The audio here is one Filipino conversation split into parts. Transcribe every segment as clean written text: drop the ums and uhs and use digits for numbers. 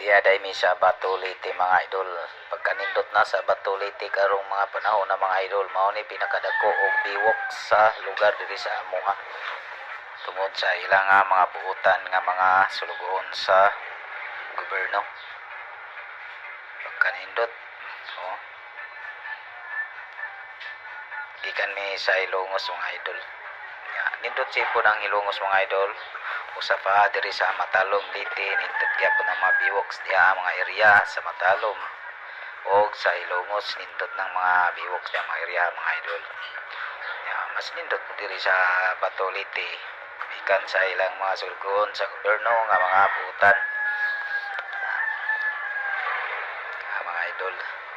Diaday mi sa Batuliti mga idol. Pagkanindot na sa Batuliti karong mga panahon na mga idol, mao ni pinakadako og biwok sa lugar diri sa amuha. Tungod sa ilang mga buutan nga mga sulugoon sa gobyerno. Pagkanindot, oh. Gikan mi sa Ilongos mga idol. Nindot sipon ang Ilongos mga idol. Usa pa diri sa Matalom Liti, nindot gyapon ang mga biwoks diha mga area sa Matalom og sa Ilongos nindot ng mga biwoks diha mga area mga idol. Mas nindot diri sa Batuliti bikan sa ilang mga sulgon sa gobyerno nga mga buutan. Mga idol,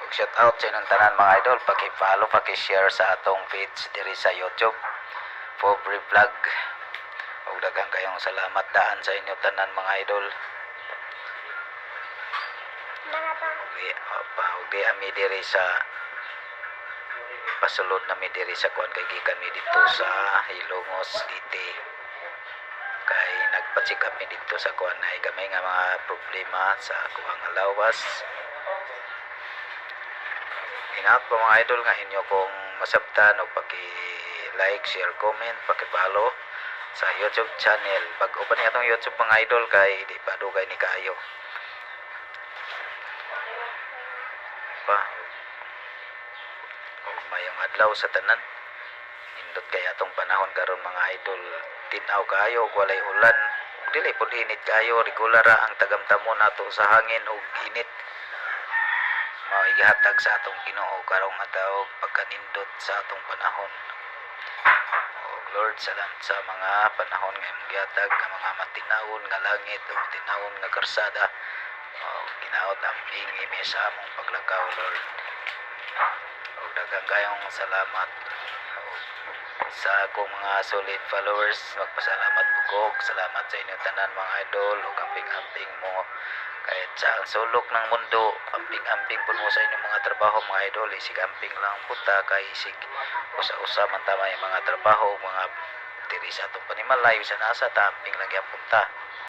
og shout out sa inyong tanan mga idol, paki-follow, paki-share sa atong page diri sa YouTube Pobre Vlog. Og daghang kayong salamat daan sa inyo tanan mga idol. Og di ami diri sa pasulod na mi diri sa kuan kay gikan mi dito sa Ilongos Liti. Kay nagpa-check up mi dito sa kuan na gamay nga mga problema sa kuang lawas. Inaot po mga idol nga inyo kung masabtan o paki-like, share, comment, paki-follow sa YouTube channel. Bago pa niya itong YouTube mga idol kay di pa dugay ni kayo. Pa. O mayong adlaw sa tanan. Indot kay atong panahon karon mga idol. Tinaw kayo, walay ulan. Dili pud init kayo, regular ang tagamtamon nato sa hangin ug init. Maigihatag sa atong Ginoo karong adlaw pagkanindot sa atong panahon. Lord, salamat sa mga panahon nga imong gihatag nga mga matinawon nga langit o matinawon nga karsada. Ginaot ang imi sa among paglakaw, Lord. O daghang kayong salamat. Sa akong mga solid followers, magpasalamat bukog. Salamat sa inyong tanan mga idol ug amping-amping mo. Kahit sa ang sulok ng mundo, amping-amping po mo sa inyong mga trabaho mga idol. Isig amping lang punta kay isig usa-usa man tama yung mga trabaho, mga diri sa atong panimalay sa nasa tamping lang yung punta.